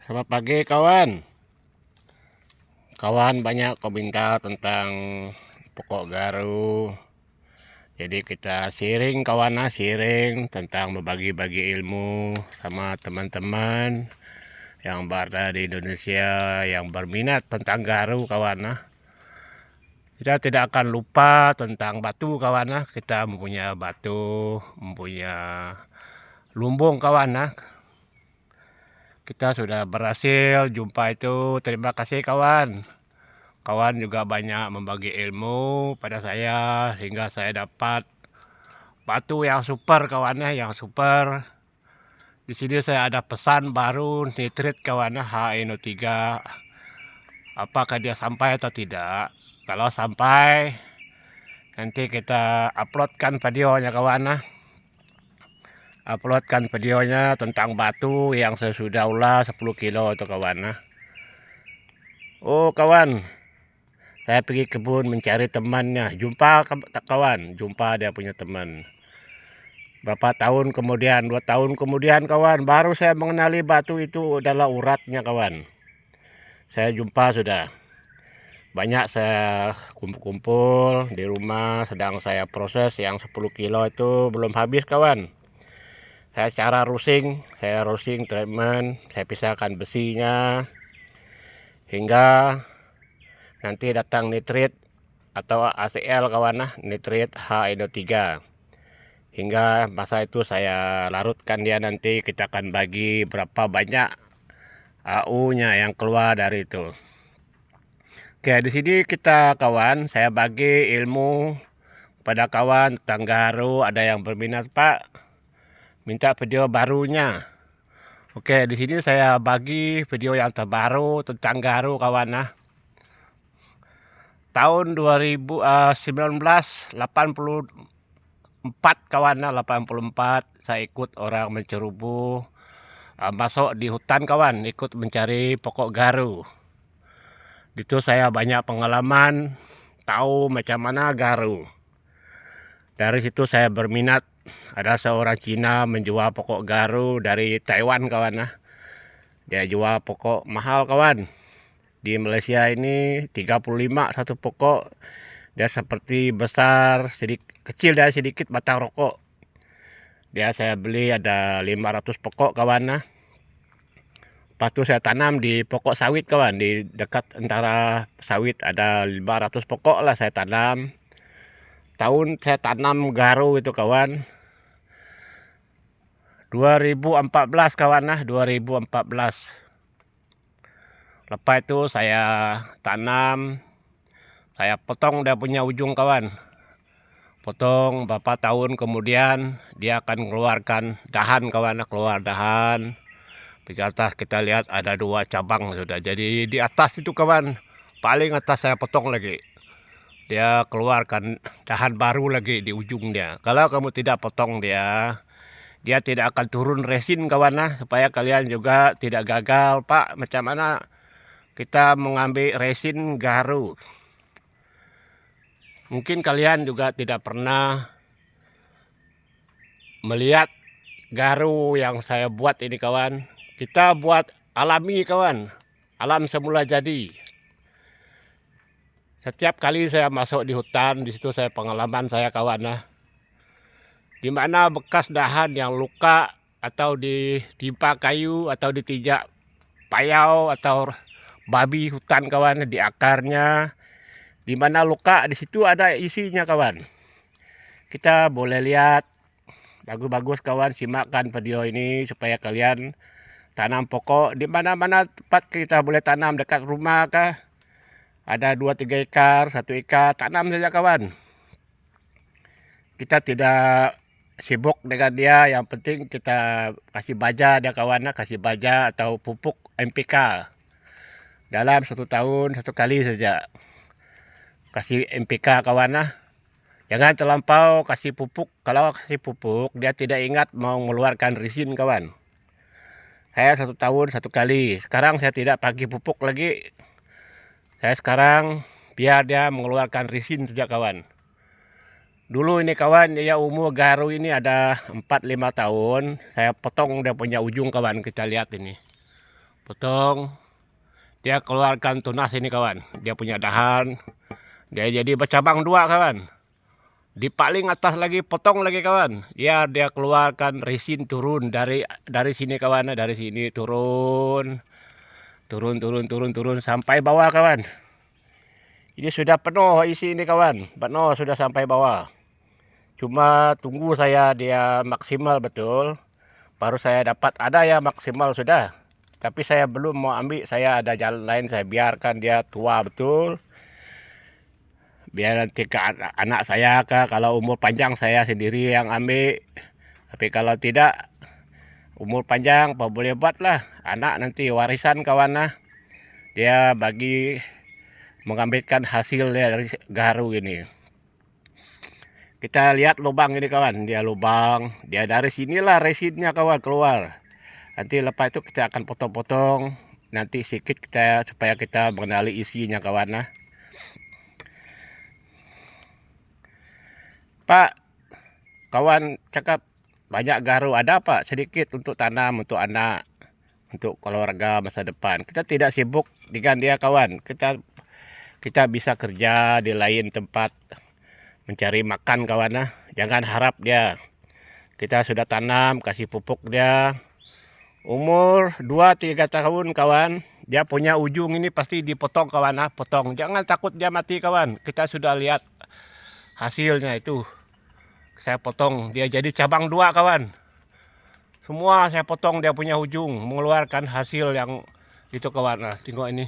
Selamat pagi kawan. Kawan banyak komentar tentang pokok garu. Jadi kita sharing kawan, sharing tentang berbagi-bagi ilmu sama teman-teman yang berada di Indonesia yang berminat tentang garu kawan. Kita tidak akan lupa tentang batu kawan. Kita mempunyai batu, mempunyai lumbung kawan. Kita sudah berhasil jumpa itu. Terima kasih kawan. Kawan juga banyak membagi ilmu pada saya sehingga saya dapat batu yang super kawannya, yang super. Di sini saya ada pesan baru nitrit kawannya HNO3. Apakah dia sampai atau tidak? Kalau sampai, nanti kita uploadkan videonya kawan. Uploadkan videonya tentang batu yang saya sudah ulas 10 kilo itu kawan. Oh kawan, saya pergi kebun mencari temannya. Jumpa kawan, jumpa dia punya teman. Berapa tahun kemudian, 2 tahun kemudian kawan, baru saya mengenali batu itu adalah uratnya kawan. Saya jumpa sudah. Banyak saya kumpul-kumpul di rumah, sedang saya proses yang 10 kilo itu belum habis kawan. Saya roasting treatment, saya pisahkan besinya. Hingga nanti datang nitrit atau ACL kawan, nitrit HNO3. Hingga masa itu saya larutkan dia, nanti kita akan bagi berapa banyak AU-nya yang keluar dari itu. Oke, di sini kita kawan, saya bagi ilmu pada kawan tentang garu. Ada yang berminat Pak, minta video barunya. Oke, di sini saya bagi video yang terbaru tentang garu kawan. Tahun 1984 kawan, 84 saya ikut orang mencerubu, masuk di hutan kawan, ikut mencari pokok garu. Itu saya banyak pengalaman, tahu macam mana garu. Dari situ saya berminat. Ada seorang Cina menjual pokok garu dari Taiwan kawan. Dia jual pokok mahal kawan. Di Malaysia ini 35 satu pokok. Dia seperti besar, kecil dan sedikit batang rokok. Dia saya beli ada 500 pokok kawan. Lepas itu saya tanam di pokok sawit kawan, di dekat antara sawit ada 500 pokok lah saya tanam. Tahun saya tanam garu itu kawan, 2014 kawan, 2014. Lepas itu saya tanam, saya potong dia punya ujung kawan. Potong beberapa tahun kemudian dia akan mengeluarkan dahan kawan, keluar dahan. Di atas kita lihat ada 2 cabang sudah. Jadi di atas itu kawan, paling atas saya potong lagi. Dia keluarkan dahan baru lagi di ujungnya. Kalau kamu tidak potong dia tidak akan turun resin kawan. Supaya kalian juga tidak gagal Pak, macam mana kita mengambil resin garu. Mungkin kalian juga tidak pernah melihat garu yang saya buat ini kawan. Kita buat alami kawan, alam semula jadi. Setiap kali saya masuk di hutan, di situ saya pengalaman saya kawan. Di mana bekas dahan yang luka atau ditimpa kayu atau ditijak payau atau babi hutan kawan di akarnya. Di mana luka, di situ ada isinya kawan. Kita boleh lihat, bagus-bagus kawan, simakkan video ini supaya kalian tanam pokok di mana-mana tempat kita boleh tanam, dekat rumah kah, ada 2-3 ekar, 1 ekar, tanam saja kawan. Kita tidak sibuk dengan dia, yang penting kita kasih baja dia kawan, kasih baja atau pupuk NPK dalam 1 tahun 1 kali saja. Kasih NPK kawan, jangan terlampau kasih pupuk. Kalau kasih pupuk dia tidak ingat mau mengeluarkan resin kawan. Saya 1 tahun 1 kali. Sekarang saya tidak pakai pupuk lagi. Saya sekarang biar dia mengeluarkan resin saja kawan. Dulu ini kawan, ya umur garu ini ada 4-5 tahun. Saya potong dia punya ujung kawan, kita lihat ini. potong, dia keluarkan tunas ini kawan. Dia punya dahan, dia jadi bercabang dua kawan. Di paling atas lagi potong lagi kawan. Dia keluarkan resin turun dari sini kawan, dari sini turun sampai bawah kawan. Ini sudah penuh isi ini kawan, penuh sudah sampai bawah. Cuma tunggu saya dia maksimal betul, baru saya dapat ada ya maksimal sudah. Tapi saya belum mau ambil, saya ada jalan lain, saya biarkan dia tua betul. Biar nanti ke anak saya kalau umur panjang saya sendiri yang ambil. Tapi kalau tidak umur panjang apa boleh buat lah, anak nanti warisan kawan lah. Dia bagi mengambilkan hasil dari garu ini. Kita lihat lubang ini kawan, dia lubang, dia dari sinilah resinnya kawan keluar. Nanti lepas itu kita akan potong-potong, nanti sedikit kita supaya kita mengenali isinya kawan lah. Pak, kawan cakap banyak garu, ada Pak sedikit untuk tanam, untuk anak, untuk keluarga masa depan. Kita tidak sibuk dengan dia kawan, kita bisa kerja di lain tempat mencari makan kawan lah. Jangan harap dia, kita sudah tanam, kasih pupuk dia, umur 2-3 tahun kawan, dia punya ujung ini pasti dipotong kawan lah, potong. Jangan takut dia mati kawan, kita sudah lihat hasilnya itu. Saya potong, dia jadi cabang dua kawan. Semua saya potong dia punya ujung, mengeluarkan hasil yang itu kawan. Nah, tengok ini.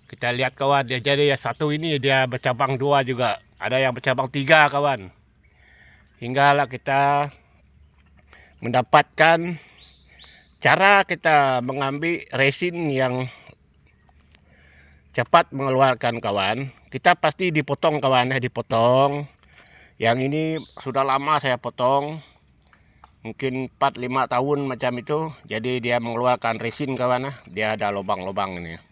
Kita lihat kawan, dia jadi ya satu ini dia bercabang dua juga. Ada yang bercabang 3 kawan. Hinggalah kita mendapatkan cara kita mengambil resin yang cepat mengeluarkan kawan. Kita pasti dipotong kawan, dipotong. Yang ini sudah lama saya potong. Mungkin 4-5 tahun macam itu. Jadi dia mengeluarkan resin kawan. Dia ada lubang-lubang ini.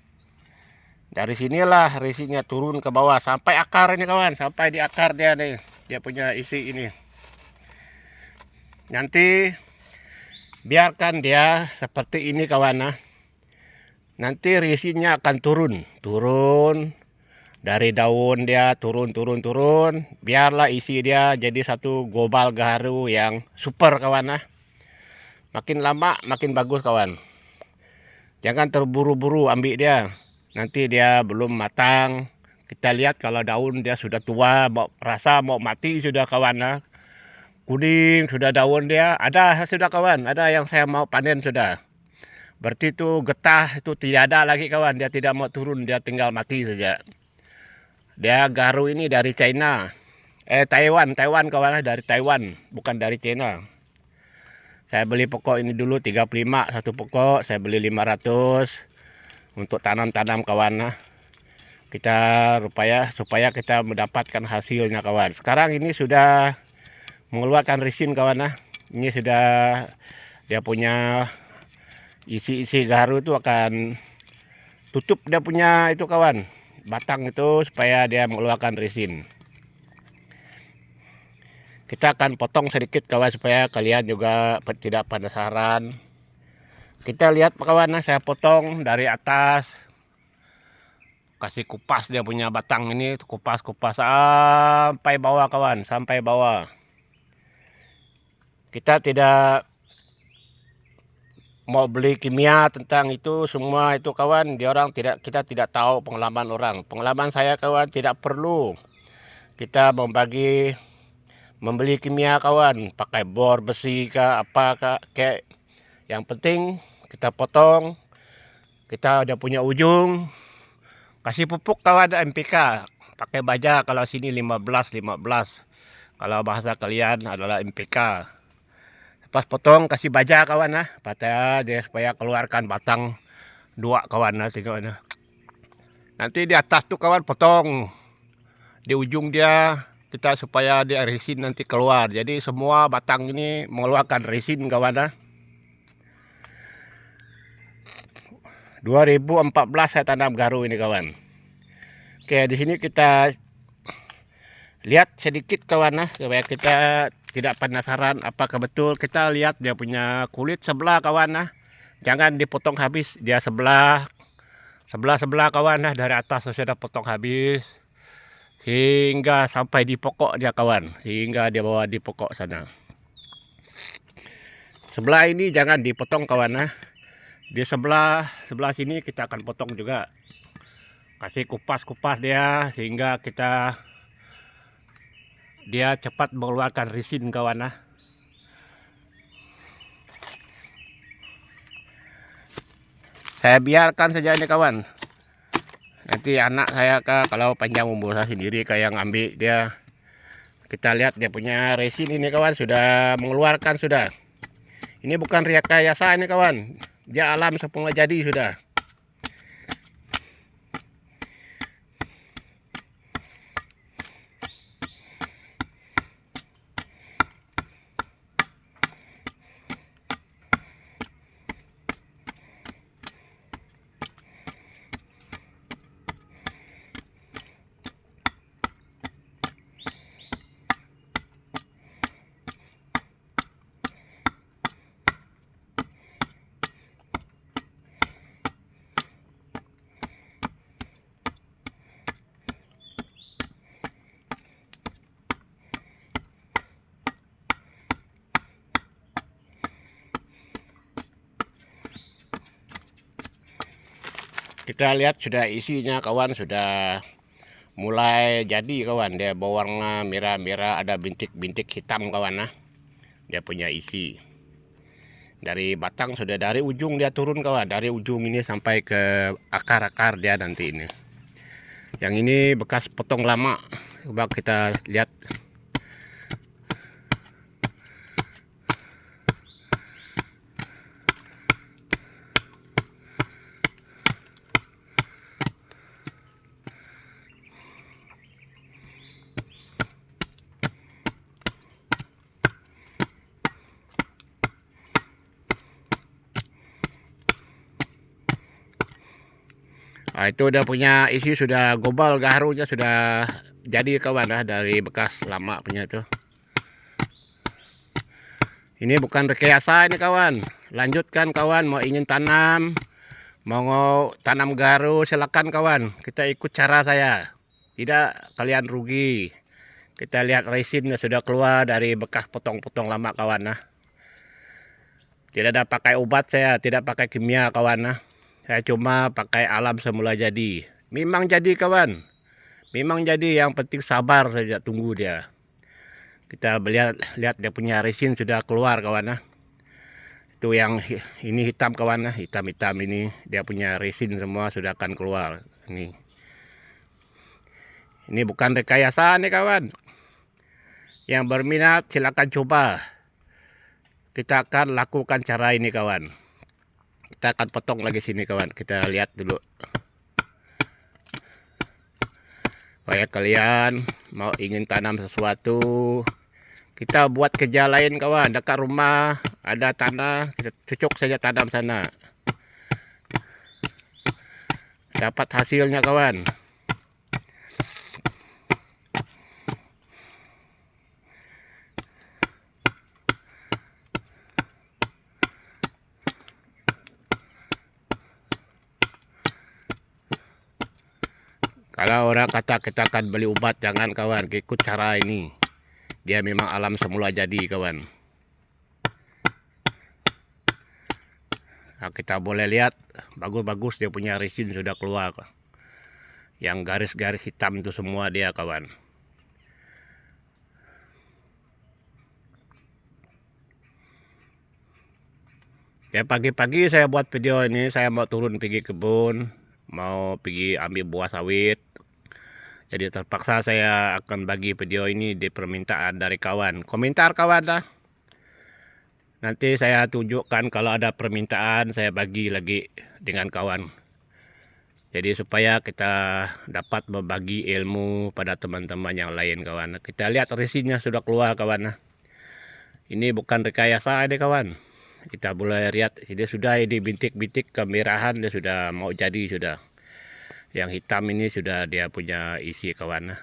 Dari sinilah resinnya turun ke bawah sampai akar ini kawan, sampai di akar dia nih, dia punya isi ini. Nanti biarkan dia seperti ini kawan. Nanti resinnya akan turun dari daun dia turun. Biarlah isi dia jadi satu global garu yang super kawan. Makin lama makin bagus kawan. Jangan terburu-buru ambil dia. Nanti dia belum matang. Kita lihat kalau daun dia sudah tua, rasa mau mati sudah kawan. Kuning sudah daun dia, ada sudah kawan, ada yang saya mau panen sudah. Berarti itu getah itu tidak ada lagi kawan, dia tidak mau turun, dia tinggal mati saja. Dia garu ini dari China. Taiwan kawan, dari Taiwan, bukan dari China. Saya beli pokok ini dulu 35 satu pokok, saya beli 500. Untuk tanam-tanam kawan. Kita supaya kita mendapatkan hasilnya kawan. Sekarang ini sudah mengeluarkan resin kawan. Ini sudah dia punya isi garu itu akan tutup dia punya itu kawan, batang itu supaya dia mengeluarkan resin. Kita akan potong sedikit kawan supaya kalian juga tidak penasaran. Kita lihat kawan, saya potong dari atas, kasih kupas dia punya batang ini, kupas sampai bawah kawan, sampai bawah. Kita tidak mau beli kimia tentang itu semua itu kawan, kita tidak tahu pengalaman orang. Pengalaman saya kawan, tidak perlu kita membeli kimia kawan, pakai bor besi kah apa kah, kayak yang penting kita potong, kita udah punya ujung, kasih pupuk kawan, ada NPK, pakai baja kalau sini 15, kalau bahasa kalian adalah NPK. Pas potong kasih baja kawan pada dia supaya keluarkan batang 2 kawan tengok. Nanti di atas tuh kawan potong di ujung dia, kita supaya dia resin nanti keluar. Jadi semua batang ini mengeluarkan resin kawan. 2014 saya tanam garu ini kawan. Oke, di sini kita lihat sedikit kawan supaya kita tidak penasaran apakah betul. Kita lihat dia punya kulit sebelah kawan jangan dipotong habis, dia sebelah kawan lah, dari atas sudah potong habis hingga sampai di pokok dia kawan, hingga dia bawa di pokok sana. Sebelah ini jangan dipotong kawan lah, di sebelah sini kita akan potong juga, kasih kupas dia sehingga dia cepat mengeluarkan resin kawan lah. Saya biarkan saja ini kawan. Nanti anak saya kalau panjang umur saya sendiri kayak ngambil dia. Kita lihat dia punya resin ini kawan, sudah mengeluarkan sudah. Ini bukan rekayasa ini kawan. Dia alam semula jadi sudah. Kita lihat sudah isinya kawan, sudah mulai jadi kawan. Dia berwarna merah-merah, ada bintik-bintik hitam kawan nah. Dia punya isi. Dari batang sudah, dari ujung dia turun kawan, dari ujung ini sampai ke akar-akar dia nanti ini. Yang ini bekas potong lama. Coba kita lihat. Nah, itu udah punya isi, sudah gobal garunya sudah jadi kawan lah, dari bekas lama punya itu. Ini bukan rekayasa ini kawan. Lanjutkan kawan, mau ingin tanam, mau tanam garu silakan kawan. Kita ikut cara saya. Tidak kalian rugi. Kita lihat resinnya sudah keluar dari bekas potong-potong lama kawan nah. Tidak ada pakai obat, saya tidak pakai kimia kawan nah. Saya cuma pakai alam semula jadi. Memang jadi kawan. Memang jadi, yang penting sabar saja, tunggu dia. Kita lihat dia punya resin sudah keluar kawan nah. Itu yang ini hitam kawan nah, hitam-hitam ini dia punya resin semua sudah akan keluar. Ini bukan rekayasa nih kawan. Yang berminat silakan coba. Kita akan lakukan cara ini kawan. Kita akan potong lagi sini kawan. Kita lihat dulu. Supaya kalian mau ingin tanam sesuatu, kita buat kerja lain kawan. Dekat rumah ada tanah, kita cocok saja tanam sana. Dapat hasilnya kawan. Kalau orang kata kita akan beli obat, jangan kawan, ikut cara ini. Dia memang alam semula jadi kawan. Nah, kita boleh lihat bagus-bagus dia punya resin sudah keluar. Yang garis-garis hitam itu semua dia kawan. Ya pagi-pagi saya buat video ini, saya mau turun pergi kebun, mau pergi ambil buah sawit. Jadi terpaksa saya akan bagi video ini di permintaan dari kawan. Komentar kawan lah. Nanti saya tunjukkan kalau ada permintaan, saya bagi lagi dengan kawan. Jadi supaya kita dapat berbagi ilmu pada teman-teman yang lain kawan. Kita lihat resinnya sudah keluar kawan. Ini bukan rekayasa ini kawan. Kita boleh lihat ini sudah, ini bintik-bintik kemerahan dia sudah mau jadi sudah. Yang hitam ini sudah dia punya isi kawan.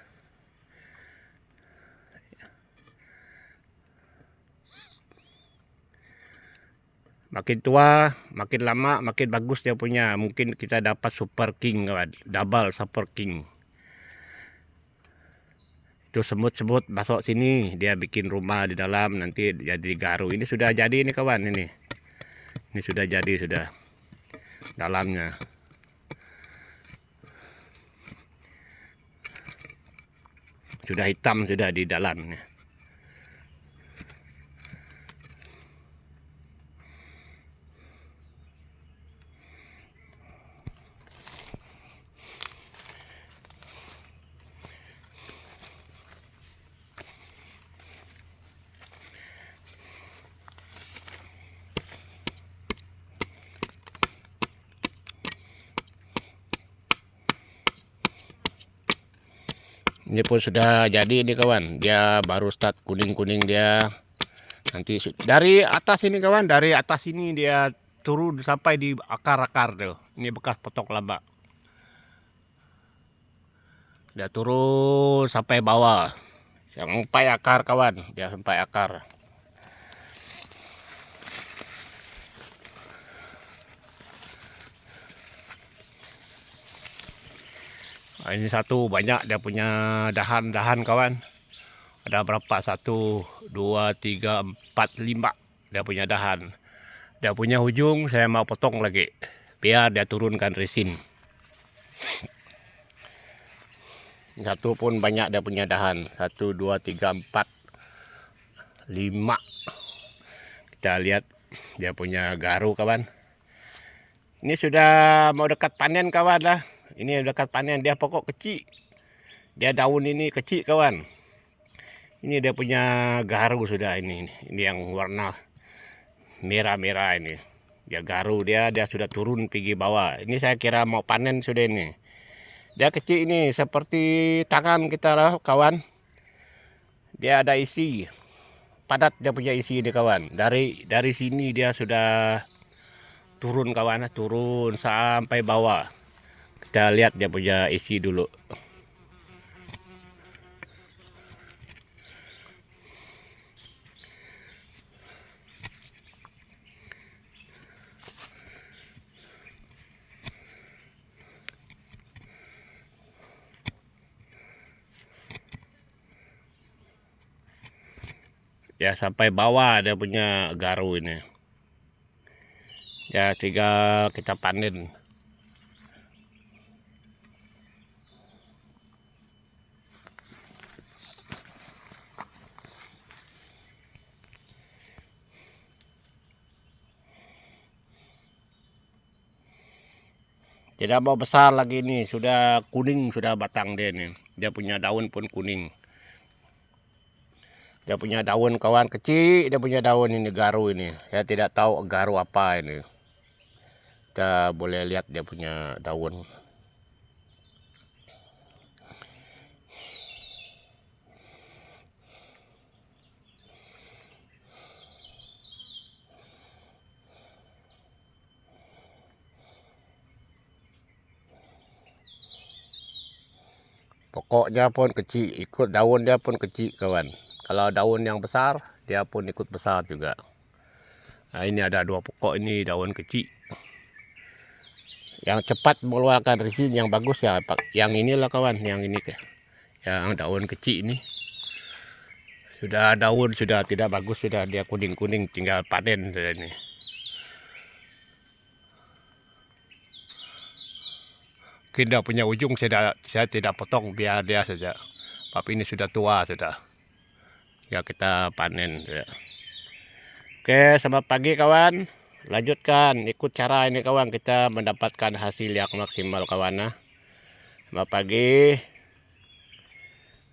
Makin tua, makin lama, makin bagus dia punya. Mungkin kita dapat super king kawan, double super king. Itu semut-semut masuk sini, dia bikin rumah di dalam, nanti jadi garu. Ini sudah jadi ini kawan, ini sudah jadi sudah dalamnya. Sudah hitam sudah di dalamnya. Ini pun sudah jadi ini kawan, dia baru start kuning-kuning dia. Nanti dari atas ini kawan, dari atas ini dia turun sampai di akar-akar tuh. Ini bekas potok laba. Dia turun sampai bawah. Sampai akar kawan, dia sampai akar. Nah, ini satu banyak dia punya dahan-dahan kawan. Ada berapa? 1, 2, 3, 4, 5 dia punya dahan. Dia punya ujung saya mau potong lagi biar dia turunkan resin. Satu pun banyak dia punya dahan. 1, 2, 3, 4, 5. Kita lihat dia punya garu kawan. Ini sudah mau dekat panen kawan lah. Ini dekat panen, dia pokok kecil. Dia daun ini kecil kawan. Ini dia punya garu sudah ini. Ini yang warna merah-merah ini. Dia garu dia sudah turun pergi bawah. Ini saya kira mau panen sudah ini. Dia kecil ini seperti tangan kita lah kawan. Dia ada isi. Padat dia punya isi ini kawan. Dari sini dia sudah turun kawan, turun sampai bawah. Kita lihat dia punya isi dulu. Ya sampai bawah dia punya garu ini. Ya tinggal kita panen. Tidak mau besar lagi nih, sudah kuning sudah batang dia nih. Dia punya daun pun kuning. Dia punya daun kawan kecil, dia punya daun ini garu ini. Saya tidak tahu garu apa ini. Kita boleh lihat dia punya daun. Pokoknya pun kecil, ikut daun dia pun kecil kawan. Kalau daun yang besar, dia pun ikut besar juga. Nah, ini ada 2 pokok ini daun kecil. Yang cepat mengeluarkan resin yang bagus ya, yang inilah kawan, yang ini yang daun kecil ini. Sudah daun sudah tidak bagus, sudah dia kuning-kuning, tinggal panen sudah ini. Kita punya ujung saya tidak potong, biar dia saja. Tapi ini sudah tua sudah. Ya kita panen sudah. Oke, selamat pagi kawan. Lanjutkan ikut cara ini kawan, kita mendapatkan hasil yang maksimal kawan. Selamat pagi.